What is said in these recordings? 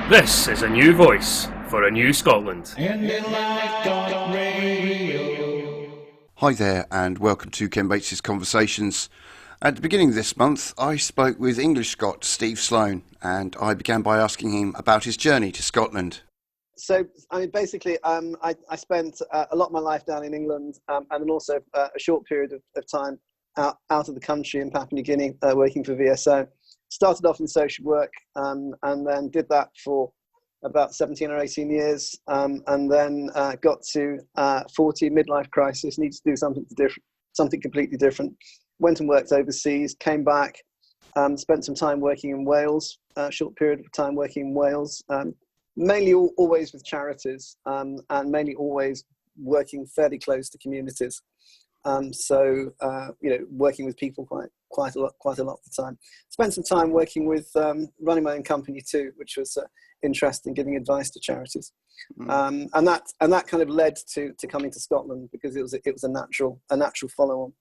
This is a new voice for a new Scotland. Indylive.radio. Hi there, and welcome to Ken Bates' Conversations. At the beginning of this month, I spoke with English Scot Steve Sloan, and I began by asking him about his journey to Scotland. So, I mean, basically, I spent a lot of my life down in England, and then also a short period of time out of the country in Papua New Guinea, working for VSO. Started off in social work, and then did that for about 17 or 18 years, and then got to 40, midlife crisis, needed to do something completely different. Went and worked overseas, came back, spent some time working in Wales, a short period of time working in Wales, mainly always with charities, and mainly always working fairly close to communities. Working with people quite a lot of the time. Spent some time working with running my own company too, which was interesting, giving advice to charities. And that kind of led to coming to Scotland because it was a natural follow on.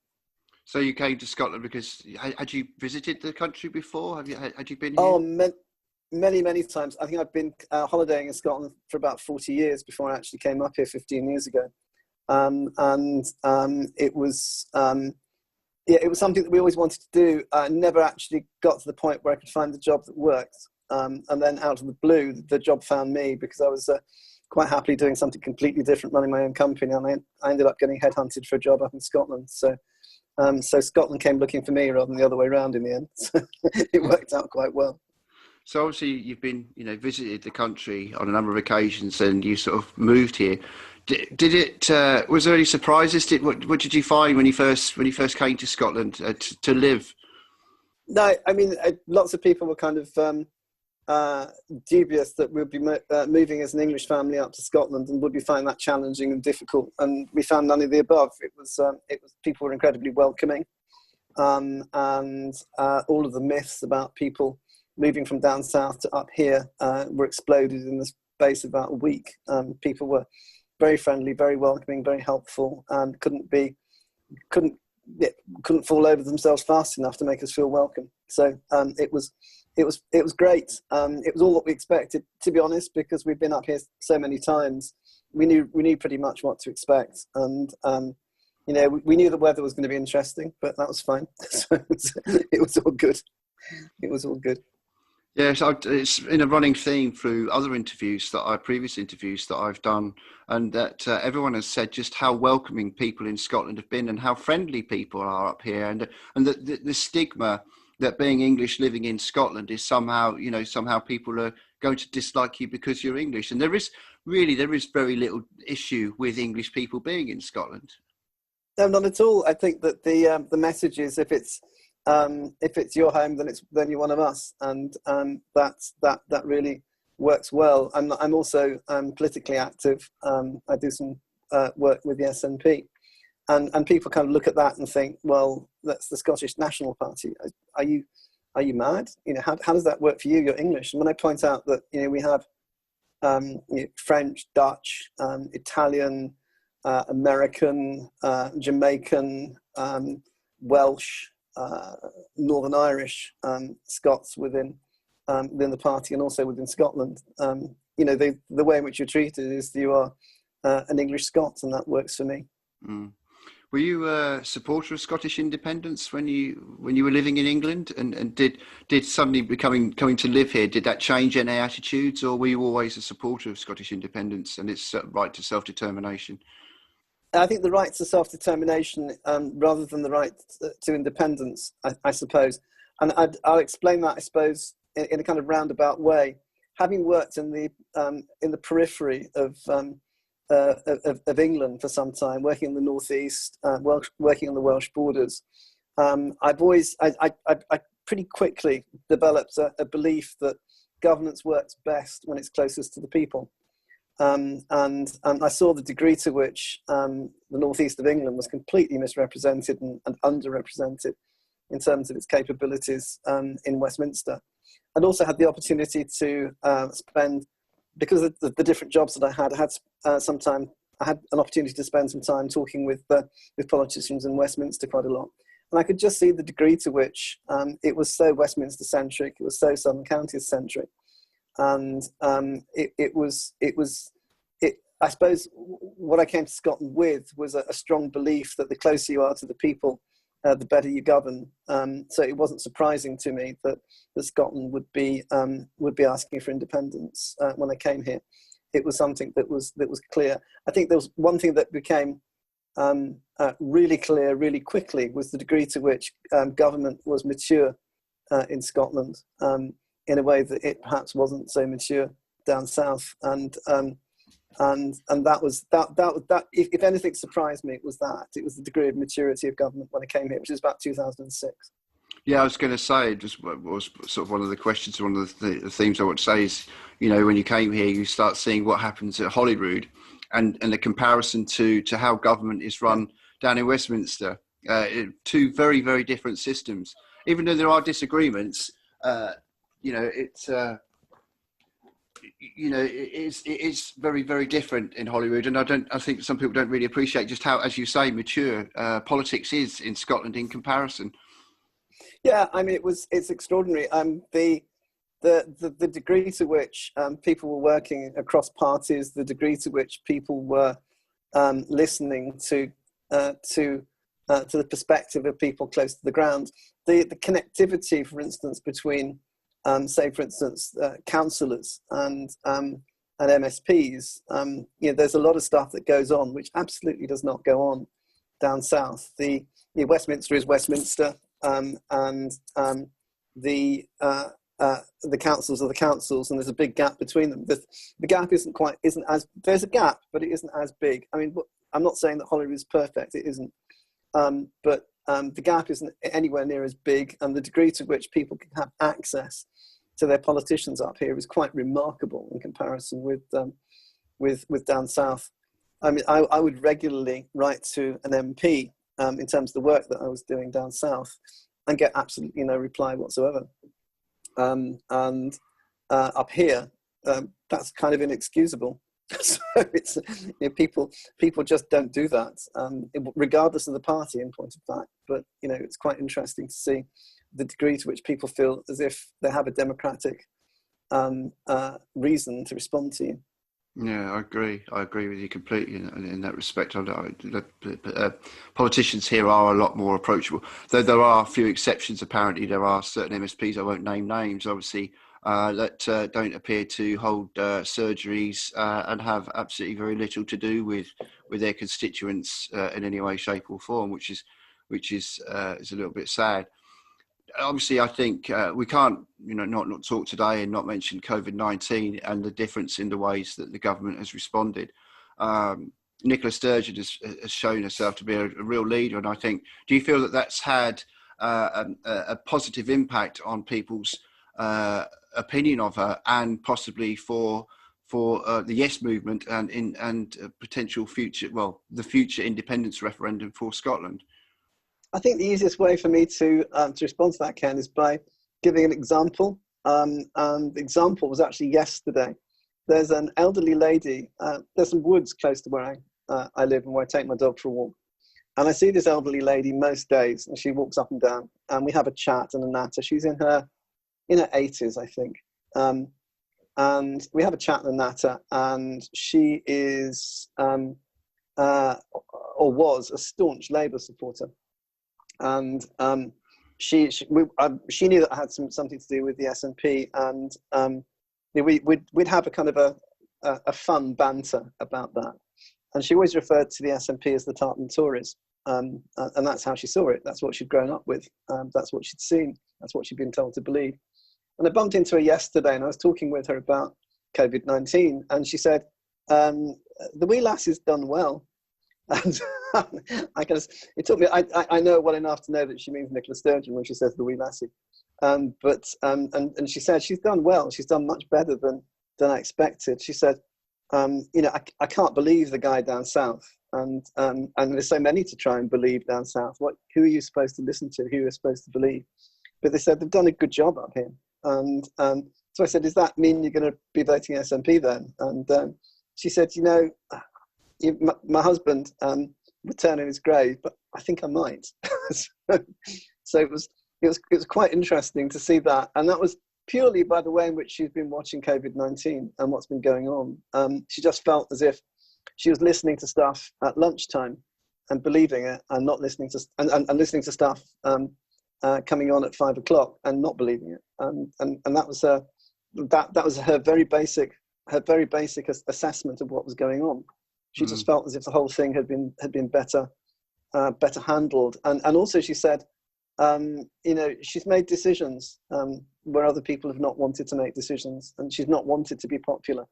So you came to Scotland because had you visited the country before? Had you been here? Oh, many times. I think I've been holidaying in Scotland for about 40 years before I actually came up here 15 years ago. It was something that we always wanted to do. Never actually got to the point where I could find the job that worked. And then out of the blue, the job found me because I was quite happily doing something completely different, running my own company. And I ended up getting headhunted for a job up in Scotland. So Scotland came looking for me rather than the other way around in the end. So it worked out quite well. So obviously you've been, visited the country on a number of occasions, and you sort of moved here. Did it? Was there any surprises? What did you find when you first came to Scotland to live? No, I mean, lots of people were kind of dubious that we'd be moving as an English family up to Scotland, and would we find that challenging and difficult? And we found none of the above. It was people were incredibly welcoming, and all of the myths about people moving from down south to up here were exploded in the space of about a week. People were very friendly, very welcoming, very helpful, and couldn't fall over themselves fast enough to make us feel welcome. So it was great. It was all what we expected, to be honest, because we've been up here so many times. We knew pretty much what to expect, and we knew the weather was going to be interesting, but that was fine. So it was all good. It was all good. Yes, it's in a running theme through other previous interviews that I've done, and that everyone has said just how welcoming people in Scotland have been and how friendly people are up here, and the stigma that being English living in Scotland is somehow people are going to dislike you because you're English, and there is very little issue with English people being in Scotland. No, not at all. I think that the message is if it's your home, then you're one of us, and that really works well. I'm also politically active. I do some work with the SNP, and people kind of look at that and think, well, that's the Scottish National Party. Are you mad? How does that work for you? You're English. And when I point out that we have French, Dutch, Italian, American, Jamaican, Welsh, Northern Irish Scots within the party, and also within Scotland, the way in which you're treated is you are an English Scot, and that works for me. Were you a supporter of Scottish independence when you were living in England, and did suddenly coming to live here, did that change any attitudes, or were you always a supporter of Scottish independence and its right to self-determination? I think the right to self-determination rather than the right to independence, I suppose. And I'll explain that, I suppose, in a kind of roundabout way. Having worked in the periphery of England for some time, working in the northeast, working on the Welsh borders, I pretty quickly developed a belief that governance works best when it's closest to the people. And I saw the degree to which the northeast of England was completely misrepresented and underrepresented in terms of its capabilities in Westminster. I'd also had the opportunity to spend, because of the different jobs that I had an opportunity to spend some time talking with politicians in Westminster quite a lot. And I could just see the degree to which it was so Westminster-centric, it was so Southern Counties-centric. and I suppose what I came to Scotland with was a strong belief that the closer you are to the people, the better you govern. So it wasn't surprising to me that Scotland would be asking for independence when I came here. It was something that was clear. I think there was one thing that became really clear really quickly, was the degree to which government was mature in Scotland, in a way that it perhaps wasn't so mature down south. And that was that. If anything surprised me, it was the degree of maturity of government when I came here, which is about 2006. Yeah, I was going to say, just was sort of one of the questions, one of the themes I would say is, when you came here, you start seeing what happens at Holyrood, and the comparison to how government is run down in Westminster. Two very, very different systems. Even though there are disagreements, it is very, very different in Holyrood, and I think some people don't really appreciate just how, as you say, mature politics is in Scotland in comparison. Yeah, I mean, it's extraordinary. The degree to which people were working across parties, the degree to which people were listening to the perspective of people close to the ground, the connectivity, for instance, between say, for instance, councillors and MSPs. There's a lot of stuff that goes on which absolutely does not go on down south. The Westminster is Westminster, and the councils are the councils, and there's a big gap between them. The gap there's a gap, but it isn't as big. I mean, I'm not saying that Holyrood is perfect, it isn't, but the gap isn't anywhere near as big, and the degree to which people can have access to their politicians up here is quite remarkable in comparison with down south. I mean, I would regularly write to an MP in terms of the work that I was doing down south, and get absolutely no reply whatsoever. And up here, that's kind of inexcusable. So it's people just don't do that, regardless of the party, in point of fact. But it's quite interesting to see the degree to which people feel as if they have a democratic reason to respond to you. Yeah, I agree with you completely in that respect. Politicians here are a lot more approachable, though there are a few exceptions. Apparently, there are certain MSPs, I won't name names, obviously, that don't appear to hold surgeries and have absolutely very little to do with their constituents in any way, shape, or form, which is a little bit sad. Obviously, I think we can't, not talk today and not mention COVID-19 and the difference in the ways that the government has responded. Nicola Sturgeon has shown herself to be a real leader, and I think, do you feel that that's had a positive impact on people's opinion of her, and possibly for the Yes movement and potential future, the future independence referendum for Scotland? I think the easiest way for me to respond to that, Ken, is by giving an example. And the example was actually yesterday. There's an elderly lady. There's some woods close to where I live and where I take my dog for a walk. And I see this elderly lady most days, and she walks up and down, and we have a chat and a natter. She's in her 80s, I think. And we have a chat and a natter, and she is or was a staunch Labour supporter. And she knew that I had something to do with the SNP, and we'd have a kind of a fun banter about that. And she always referred to the SNP as the Tartan Tories, and that's how she saw it. That's what she'd grown up with. That's what she'd seen. That's what she'd been told to believe. And I bumped into her yesterday, and I was talking with her about COVID-19, and she said, "The wee lassie's done well." And it took me. I know well enough to know that she means Nicola Sturgeon when she says the wee lassie. But she said she's done well. She's done much better than I expected. She said, I can't believe the guy down south, and there's so many to try and believe down south. Who are you supposed to listen to? Who are you supposed to believe? But they said they've done a good job up here. And so I said, does that mean you're going to be voting SNP then? And she said, my husband would turn in his grave, but I think I might. So it was quite interesting to see that, and that was purely by the way in which she's been watching COVID-19 and what's been going on. She just felt as if she was listening to stuff at lunchtime and believing it, and not listening to and listening to stuff coming on at 5 o'clock and not believing it. And that was her very basic assessment of what was going on. She just felt as if the whole thing had been better handled. And also she said, she's made decisions where other people have not wanted to make decisions, and she's not wanted to be popular.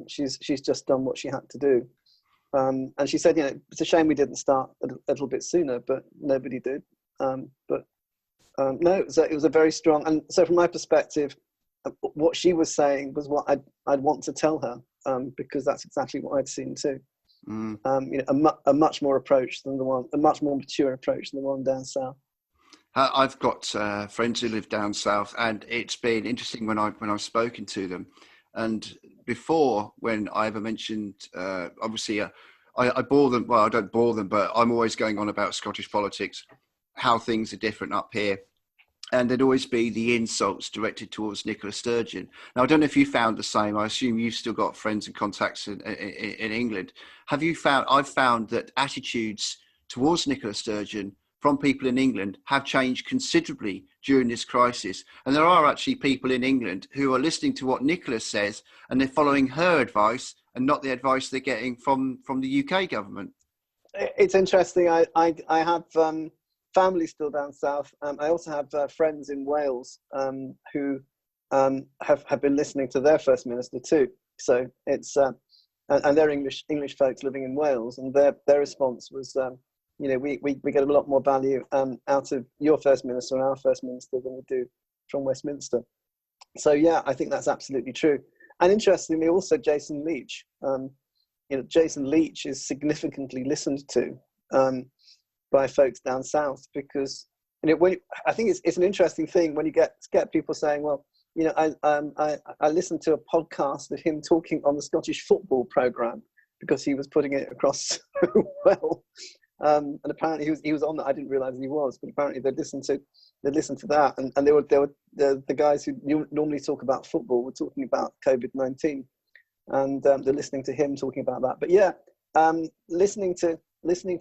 She's just done what she had to do. And she said, it's a shame we didn't start a little bit sooner, but nobody did. No, it was a very strong. And so from my perspective, what she was saying was what I'd want to tell her, because that's exactly what I'd seen too. A much more approach than a much more mature approach than the one down south. I've got friends who live down south, and it's been interesting when I've spoken to them. And before, when I ever mentioned, obviously, I bore them. Well, I don't bore them, but I'm always going on about Scottish politics, how things are different up here. And there'd always be the insults directed towards Nicola Sturgeon. Now, I don't know if you found the same. I assume you've still got friends and contacts in England. Have you found? I've found that attitudes towards Nicola Sturgeon from people in England have changed considerably during this crisis. And there are actually people in England who are listening to what Nicola says, and they're following her advice and not the advice they're getting from the UK government. It's interesting. I have family still down south. I also have friends in Wales who have been listening to their First Minister too. So it's and they're English folks living in Wales, and their response was, we get a lot more value out of your First Minister and our First Minister than we do from Westminster. So yeah, I think that's absolutely true. And interestingly, also Jason Leach. Jason Leach is significantly listened to by folks down south, because I think it's an interesting thing when you get people saying, well, I listened to a podcast of him talking on the Scottish football programme because he was putting it across so well. And apparently he was on that. I didn't realise he was, but apparently they'd listened to that, and they were the guys who normally talk about football were talking about COVID-19, and they're listening to him talking about that. But yeah, listening to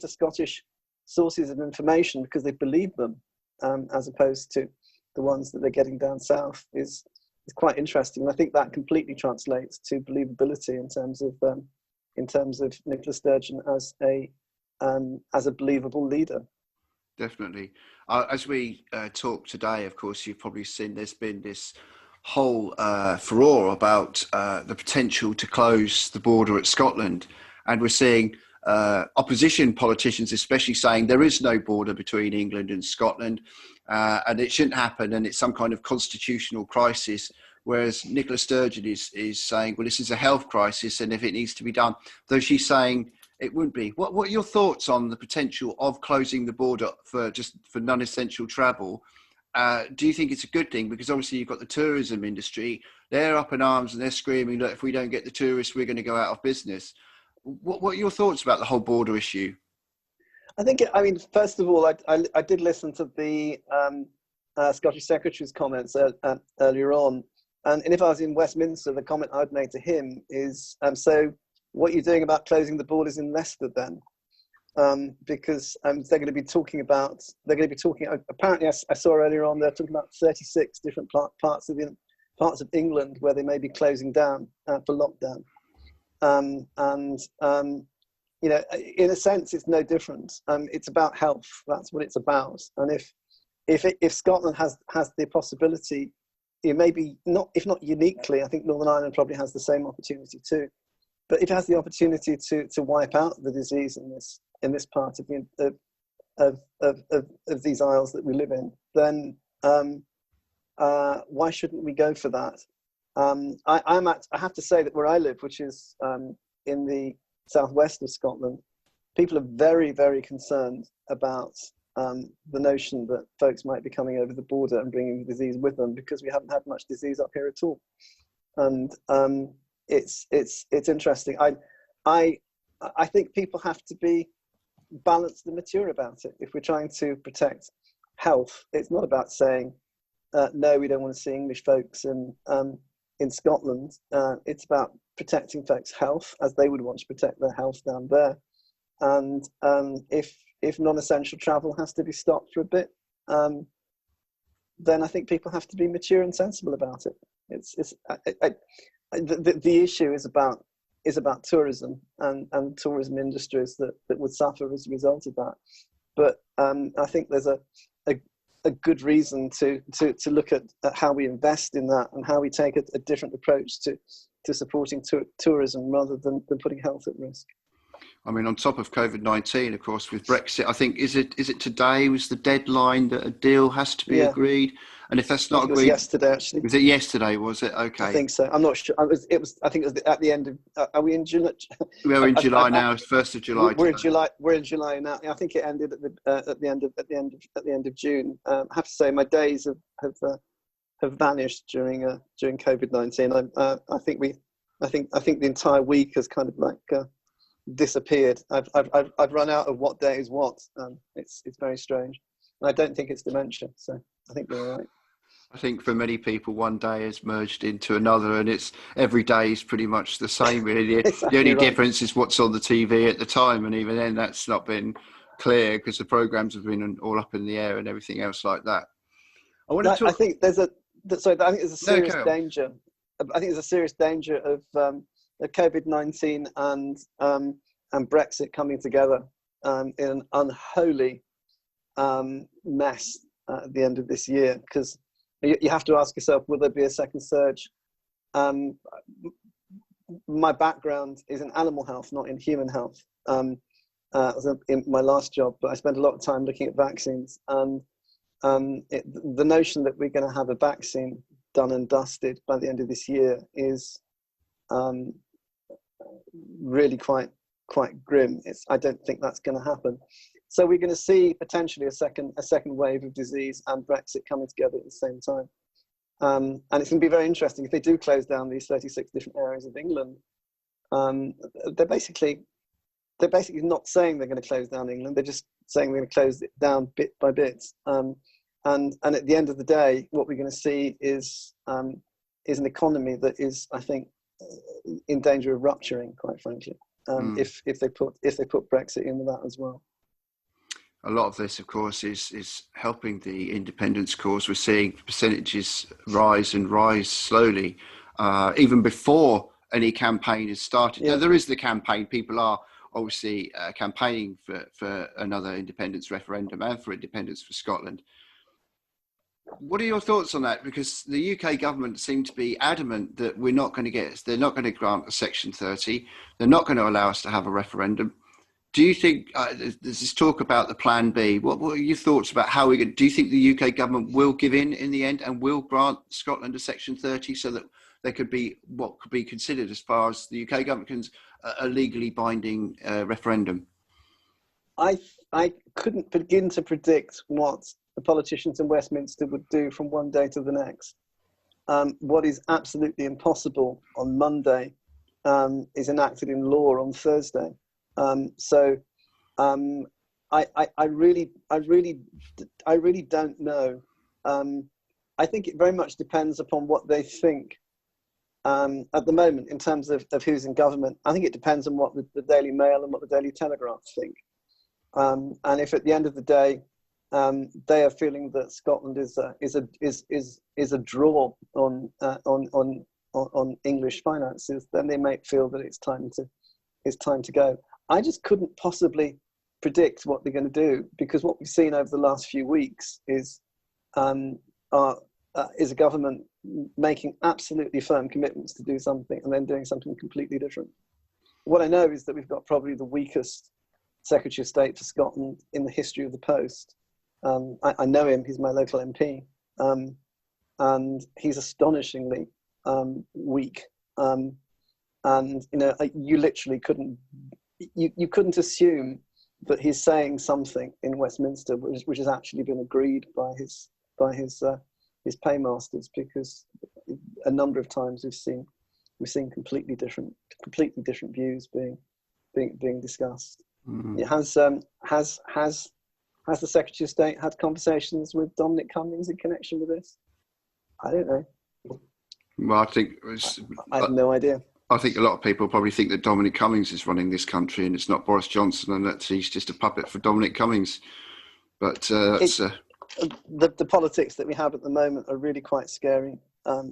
Scottish sources of information because they believe them, as opposed to the ones that they're getting down south, is quite interesting. And I think that completely translates to believability in terms of Nicola Sturgeon as a believable leader. Definitely. As we talk today, of course, you've probably seen there's been this whole furore about the potential to close the border at Scotland. And we're seeing opposition politicians especially saying there is no border between England and Scotland, and it shouldn't happen, and it's some kind of constitutional crisis. Whereas Nicola Sturgeon is saying, well, this is a health crisis, and if it needs to be done, though she's saying it wouldn't be. What are your thoughts on the potential of closing the border for non-essential travel? Do you think it's a good thing? Because obviously you've got the tourism industry, they're up in arms and they're screaming, look, if we don't get the tourists, we're going to go out of business. What are your thoughts about the whole border issue? First of all, I did listen to the Scottish Secretary's comments earlier on. And if I was in Westminster, the comment I'd make to him is, so what are you doing about closing the borders in Leicester then? Because they're going to be talking, apparently I saw earlier on, they're talking about 36 different parts of England where they may be closing down for lockdown. In a sense, it's no different. It's about health. That's what it's about. And if Scotland has the possibility, maybe not, if not uniquely, I think Northern Ireland probably has the same opportunity too. But if it has the opportunity to wipe out the disease in this part of these isles that we live in, then why shouldn't we go for that? I have to say that where I live, which is in the southwest of Scotland, people are very, very concerned about the notion that folks might be coming over the border and bringing the disease with them, because we haven't had much disease up here at all. And it's interesting. I think people have to be balanced and mature about it. If we're trying to protect health, it's not about saying no, we don't want to see English folks in Scotland. It's about protecting folks' health as they would want to protect their health down there. And if non-essential travel has to be stopped for a bit, then I think people have to be mature and sensible about it. The issue is about tourism and tourism industries that would suffer as a result of that. But I think there's a good reason to look at how we invest in that and how we take a different approach to supporting tourism rather than putting health at risk. I mean, on top of COVID-19, of course, with Brexit, I think, is it today was the deadline that a deal has to be agreed? And if that's not agreed, it was yesterday, actually. Was it yesterday? Was it? Okay. I think so. I'm not sure. I think it was at the end of. Are we in July? We're in July now. It's 1st of July. We're in July. We're in July now. I think it ended at the end of June. I have to say, my days have vanished during COVID-19. I think the entire week has kind of like disappeared. I've run out of what day is what. It's very strange. And I don't think it's dementia. So I think we're right. I think for many people, one day has merged into another, and it's every day is pretty much the same. Really, exactly. The only difference is what's on the TV at the time, and even then, that's not been clear because the programs have been all up in the air and everything else like that. I think there's a serious danger. I think there's a serious danger of COVID-19 and Brexit coming together in an unholy mess at the end of this year, because you have to ask yourself, will there be a second surge? My background is in animal health, not in human health. I was in my last job, but I spent a lot of time looking at vaccines. And the notion that we're going to have a vaccine done and dusted by the end of this year is really quite grim. I don't think that's going to happen. So we're going to see potentially a second wave of disease and Brexit coming together at the same time. And it's going to be very interesting if they do close down these 36 different areas of England. They're basically not saying they're going to close down England. They're just saying they're going to close it down bit by bit. And at the end of the day, what we're going to see is an economy that is, I think, in danger of rupturing, quite frankly, if they put Brexit in with that as well. A lot of this, of course, is helping the independence cause. We're seeing percentages rise slowly, even before any campaign has started. Yeah. Now, there is the campaign. People are obviously campaigning for another independence referendum and for independence for Scotland. What are your thoughts on that? Because the UK government seem to be adamant that they're not going to grant a Section 30. They're not going to allow us to have a referendum. Do you think there's this talk about the Plan B? What are your thoughts about how do you think the UK government will give in the end and will grant Scotland a Section 30 so that there could be what could be considered, as far as the UK government can, a legally binding referendum? I couldn't begin to predict what the politicians in Westminster would do from one day to the next. What is absolutely impossible on Monday is enacted in law on Thursday. So I really don't know. I think it very much depends upon what they think at the moment in terms of who's in government. I think it depends on what the Daily Mail and what the Daily Telegraph think. And if at the end of the day they are feeling that Scotland is a draw on English finances, then they might feel that it's time to go. I just couldn't possibly predict what they're going to do, because what we've seen over the last few weeks is a government making absolutely firm commitments to do something and then doing something completely different. What I know is that we've got probably the weakest Secretary of State for Scotland in the history of the post. I know him, he's my local MP, and he's astonishingly weak. And you literally couldn't assume that he's saying something in Westminster which has actually been agreed by his paymasters, because a number of times we've seen completely different views being discussed. Mm-hmm. Has the Secretary of State had conversations with Dominic Cummings in connection with this? I don't know. Well, I have no idea. I think a lot of people probably think that Dominic Cummings is running this country and it's not Boris Johnson, and that he's just a puppet for Dominic Cummings. But the politics that we have at the moment are really quite scary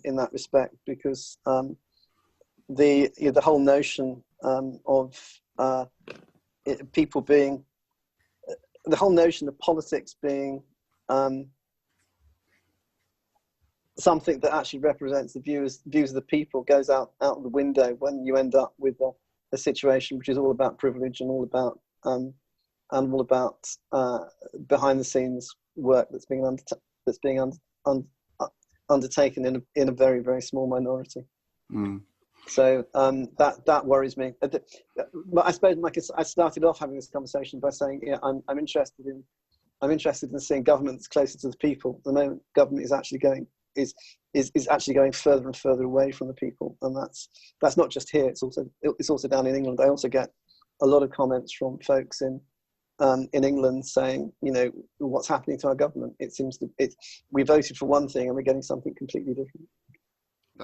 in that respect, because the whole notion of people being, the whole notion of politics being something that actually represents the views of the people goes out the window when you end up with a situation which is all about privilege and all about behind the scenes work that's being undertaken in a very, very small minority. So that worries me. But I suppose, like, I started off having this conversation by saying, yeah, I'm interested in seeing government that's closer to the people. At the moment, government is actually going further and further away from the people, and that's not just here. It's also down in England. I also get a lot of comments from folks in England saying, you know, what's happening to our government? It seems we voted for one thing and we're getting something completely different.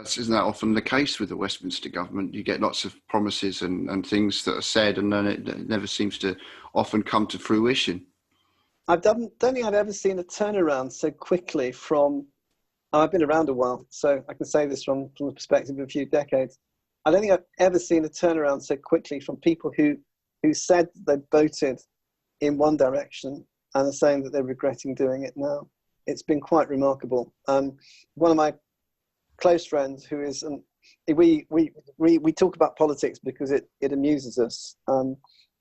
Isn't that often the case with the Westminster government? You get lots of promises and things that are said, and then it never seems to often come to fruition. I don't think I've ever seen a turnaround so quickly from. I've been around a while, so I can say this from the perspective of a few decades. I don't think I've ever seen a turnaround so quickly from people who said they voted in one direction and are saying that they're regretting doing it now. It's been quite remarkable. One of my close friends, who is, we talk about politics because it amuses us,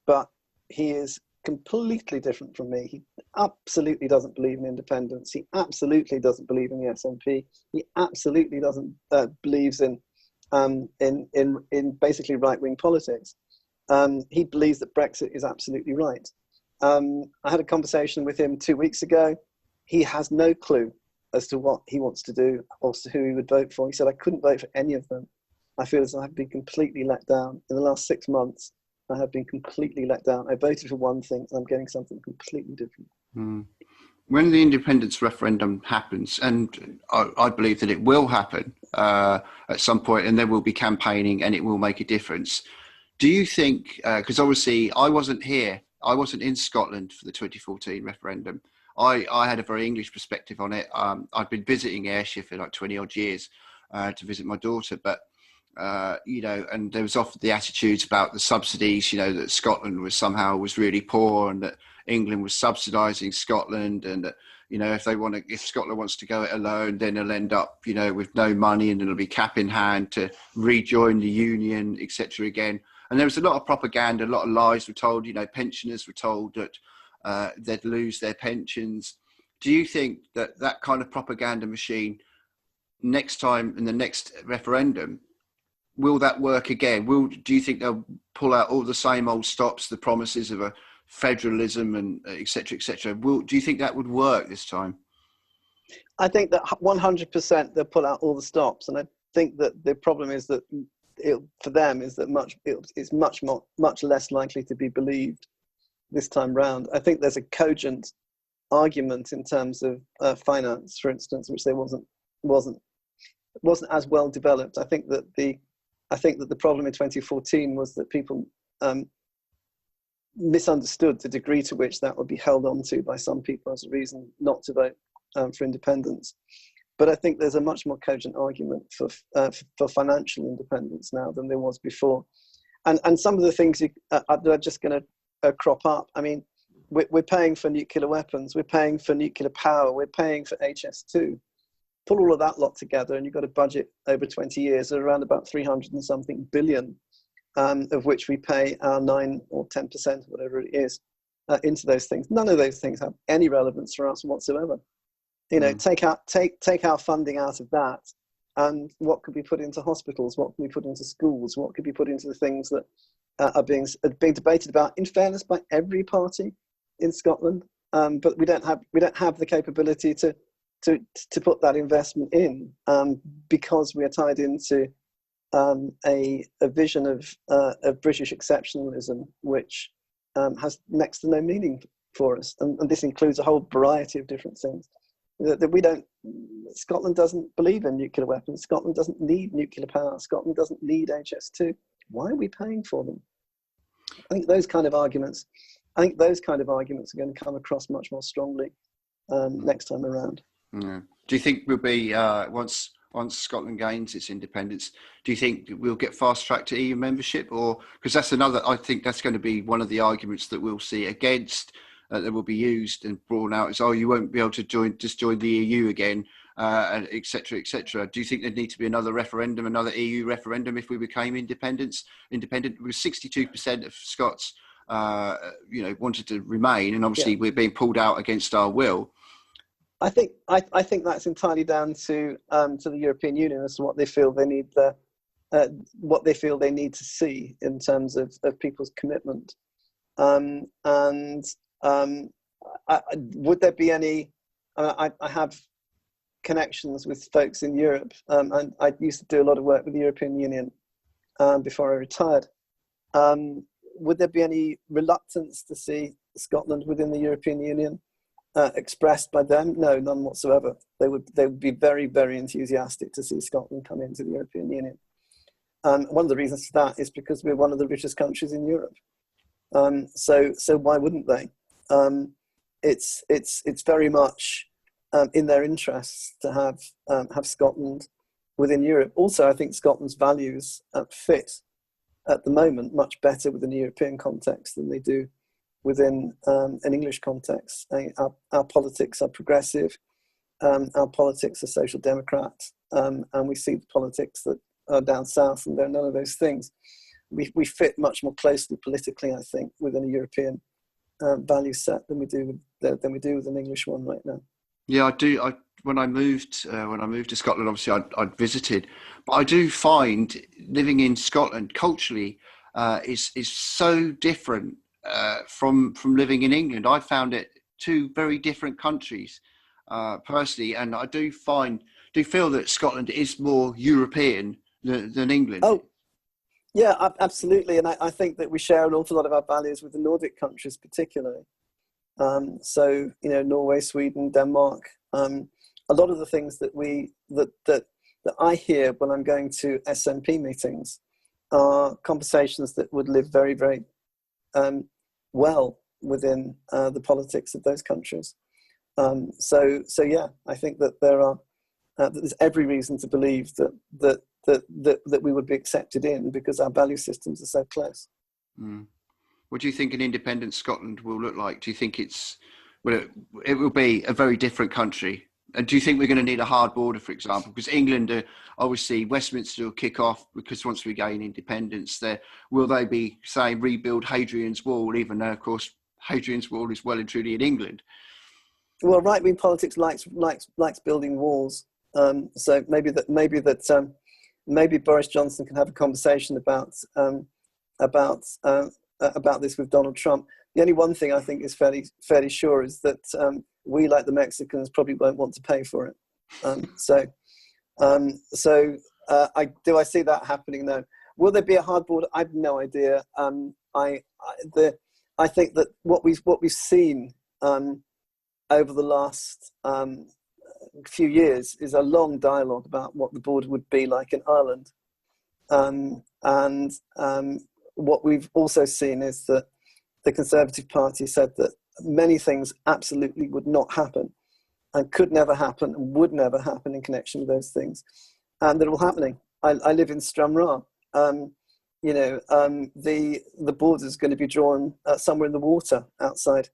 but he is completely different from me. He absolutely doesn't believe in independence. He absolutely doesn't believe in the SNP. He absolutely doesn't believes in basically right-wing politics. He believes that Brexit is absolutely right. I had a conversation with him 2 weeks ago. He has no clue as to what he wants to do or as to who he would vote for. He said, I couldn't vote for any of them. I feel as though I've been completely let down. In the last 6 months, I have been completely let down. I voted for one thing and I'm getting something completely different. When the independence referendum happens, and I believe that it will happen at some point, and there will be campaigning and it will make a difference. Do you think, because obviously I wasn't here, I wasn't in Scotland for the 2014 referendum. I had a very English perspective on it. I'd been visiting Ayrshire for like 20 odd years to visit my daughter, but you know, and there was often the attitudes about the subsidies, you know, that Scotland was really poor and that England was subsidising Scotland, and that, you know, if Scotland wants to go it alone, then it'll end up, you know, with no money and it'll be cap in hand to rejoin the union, etc. again. And there was a lot of propaganda, a lot of lies were told. You know, pensioners were told that they'd lose their pensions. Do you think that kind of propaganda machine next time in the next referendum, will that work again? Do you think they'll pull out all the same old stops, the promises of a federalism and et cetera, et cetera? Do you think that would work this time? I think that 100% they'll pull out all the stops. And I think that the problem is that for them is that it's much less likely to be believed this time round. I think there's a cogent argument in terms of finance, for instance, which they wasn't as well developed. I think that the problem in 2014 was that people misunderstood the degree to which that would be held onto by some people as a reason not to vote for independence. But I think there's a much more cogent argument for financial independence now than there was before. And some of the things that are just going to crop up. I mean, we're paying for nuclear weapons, we're paying for nuclear power, we're paying for HS2. Pull all of that lot together and you've got a budget over 20 years of around about 300 and something billion, of which we pay our 9 or 10%, whatever it is, into those things. None of those things have any relevance for us whatsoever. You know, take our funding out of that, and what could be put into hospitals? What can be put into schools? What could be put into the things that are being debated about, in fairness, by every party in Scotland? But we don't have the capability to put that investment in because we are tied into a vision of British exceptionalism, which has next to no meaning for us, and this includes a whole variety of different things that we don't Scotland doesn't believe in nuclear weapons. Scotland doesn't need nuclear power. Scotland doesn't need HS2. Why are we paying for them? I think those kind of arguments are going to come across much more strongly next time around. Yeah. Do you think we'll be once Scotland gains its independence? Do you think we'll get fast track to EU membership, or because that's another? I think that's going to be one of the arguments that we'll see against that will be used and brought out is, you won't be able to join the EU again, and et cetera, et cetera. Do you think there'd need to be another referendum, another EU referendum if we became independent? Because 62% of Scots, wanted to remain, and obviously we're being pulled out against our will. I think that's entirely down to the European Union as to what they feel they need to see in terms of people's commitment. Would there be any? I have connections with folks in Europe, and I used to do a lot of work with the European Union before I retired. Would there be any reluctance to see Scotland within the European Union? Expressed by them? No, none whatsoever. They would be very, very enthusiastic to see Scotland come into the European Union. One of the reasons for that is because we're one of the richest countries in Europe. So why wouldn't they? It's very much in their interests to have Scotland within Europe. Also, I think Scotland's values fit at the moment much better within a European context than they do within an English context. Our politics are progressive, our politics are social democrat, and we see the politics that are down south, and they're none of those things. We fit much more closely politically, I think, within a European value set than we do with an English one right now. Yeah, I do. When I moved to Scotland, obviously I'd visited, but I do find living in Scotland culturally is so different from living in England. I found it two very different countries personally, and I do feel that Scotland is more European than England. Oh, yeah, absolutely. And I think that we share an awful lot of our values with the Nordic countries, particularly. So Norway, Sweden, Denmark. A lot of the things that I hear when I'm going to SNP meetings are conversations that would live very, very well within the politics of those countries. So yeah, I think that there's every reason to believe that we would be accepted in because our value systems are so close. Mm. What do you think an independent Scotland will look like? Do you think it will be a very different country? And do you think we're going to need a hard border, for example? Because England, obviously, Westminster will kick off because once we gain independence, will they be saying rebuild Hadrian's Wall, even though, of course, Hadrian's Wall is well and truly in England? Well, right-wing politics likes building walls. So maybe Boris Johnson can have a conversation about this with Donald Trump. The only one thing I think is fairly sure is that we, like the Mexicans, probably won't want to pay for it. Do I see that happening? No. Will there be a hard border? I have no idea. I think that what we've seen over the last few years is a long dialogue about what the border would be like in Ireland, and what we've also seen is that the Conservative Party said that many things absolutely would not happen and could never happen and would never happen in connection with those things, and they're all happening. I live in Stranraer. The border is going to be drawn somewhere in the water outside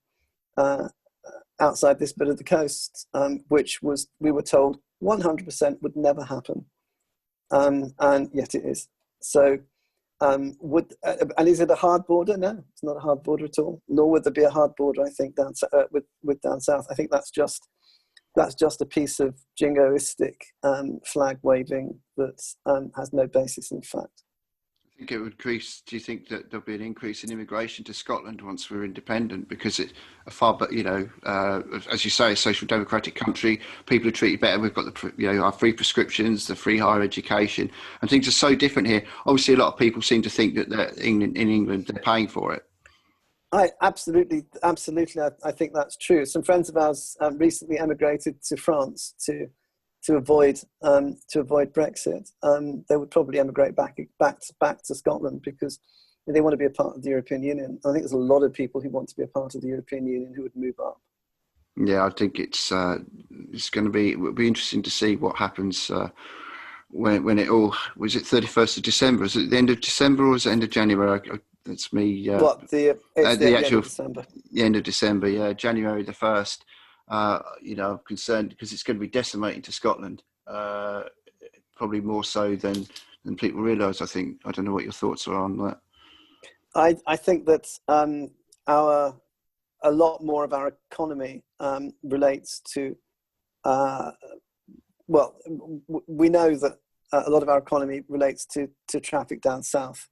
this bit of the coast, which we were told 100% would never happen, and yet it is. So, and is it a hard border? No, it's not a hard border at all. Nor would there be a hard border, I think, with down south. I think that's just a piece of jingoistic flag waving that has no basis in fact. I think it would increase. Do you think that there'll be an increase in immigration to Scotland once we're independent? Because it's a far, as you say, a social democratic country. People are treated better. We've got our free prescriptions, the free higher education, and things are so different here. Obviously, a lot of people seem to think that in England they're paying for it. Absolutely. I think that's true. Some friends of ours recently emigrated to France to avoid Brexit. They would probably emigrate back to Scotland because they want to be a part of the European Union. I think there's a lot of people who want to be a part of the European Union who would move up. Yeah, I think it's going to be. It will be interesting to see what happens when it all. Was it 31st of December? Is it the end of December or is it end of January? That's me. It's the end of December. The end of December. Yeah, January the 1st. I'm concerned because it's going to be decimating to Scotland. Probably more so than people realise. I think. I don't know what your thoughts are on that. I think that a lot more of our economy relates to. We know that a lot of our economy relates to traffic down south,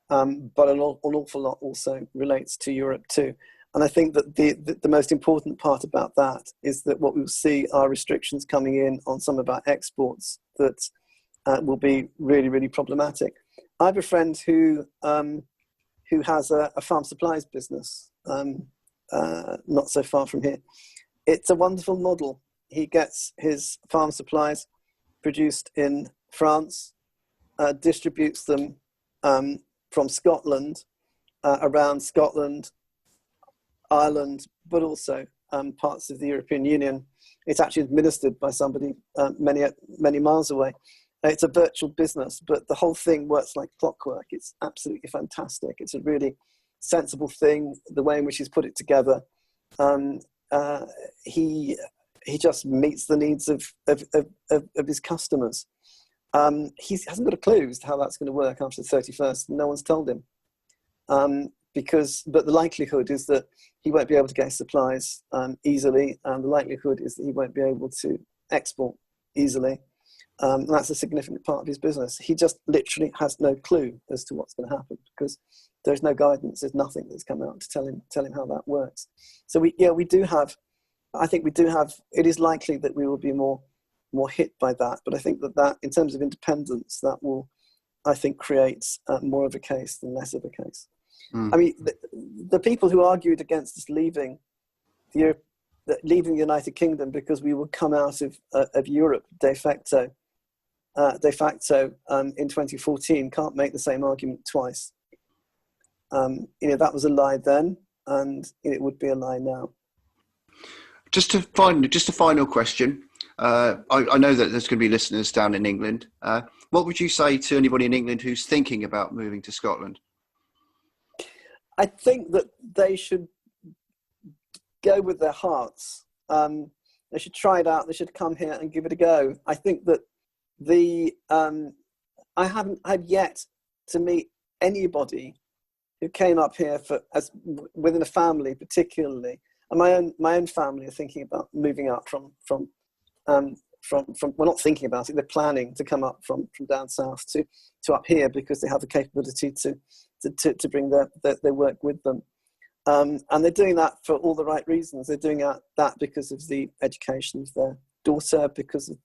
but an awful lot also relates to Europe too. And I think that the most important part about that is that what we'll see are restrictions coming in on some of our exports that will be really, really problematic. I have a friend who has a farm supplies business, not so far from here. It's a wonderful model. He gets his farm supplies produced in France, distributes them from Scotland, around Scotland, Ireland, but also parts of the European Union. It's actually administered by somebody many miles away. It's a virtual business, but the whole thing works like clockwork. It's absolutely fantastic. It's a really sensible thing, the way in which he's put it together. He just meets the needs of his customers. He hasn't got a clue as to how that's going to work after the 31st. No one's told him. But the likelihood is that he won't be able to get supplies easily, and the likelihood is that he won't be able to export easily. And that's a significant part of his business. He just literally has no clue as to what's going to happen because there's no guidance. There's nothing that's come out to tell him how that works. So we do have. I think we do have. It is likely that we will be more hit by that. But I think that in terms of independence, that will, I think, create more of a case than less of a case. I mean, the people who argued against us leaving the United Kingdom because we would come out of Europe de facto in 2014 can't make the same argument twice. That was a lie then, and it would be a lie now. Just a final question. I know that there's going to be listeners down in England. What would you say to anybody in England who's thinking about moving to Scotland? I think that they should go with their hearts. They should try it out. They should come here and give it a go. I think that I haven't had yet to meet anybody who came up here within a family, particularly. And my own family are thinking about moving up from well, not thinking about it. They're planning to come up from down south to up here because they have the capability to bring their work with them. And they're doing that for all the right reasons. They're doing that because of the education of their daughter, because of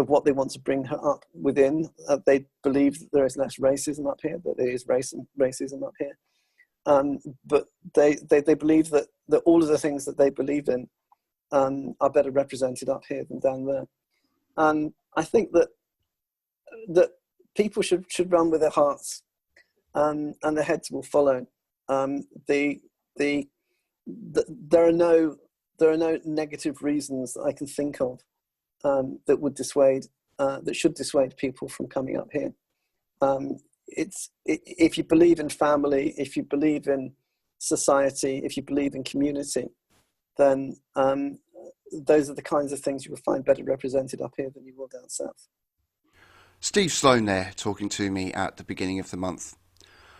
what they want to bring her up within. They believe that there is less racism up here, that there is racism up here. But they believe that all of the things that they believe in are better represented up here than down there. And I think that people should run with their hearts, and their heads will follow. There are no negative reasons that I can think of that should dissuade people from coming up here. If you believe in family, if you believe in society, if you believe in community, then those are the kinds of things you will find better represented up here than you will down south. Steve Sloan there, talking to me at the beginning of the month.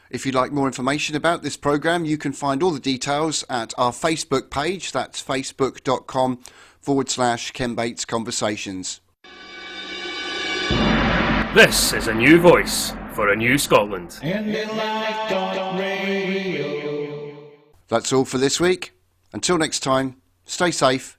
If you'd like more information about this programme, you can find all the details at our Facebook page. That's facebook.com/Ken Bates Conversations. This is a new voice for a new Scotland. Indylive.radio. That's all for this week. Until next time, stay safe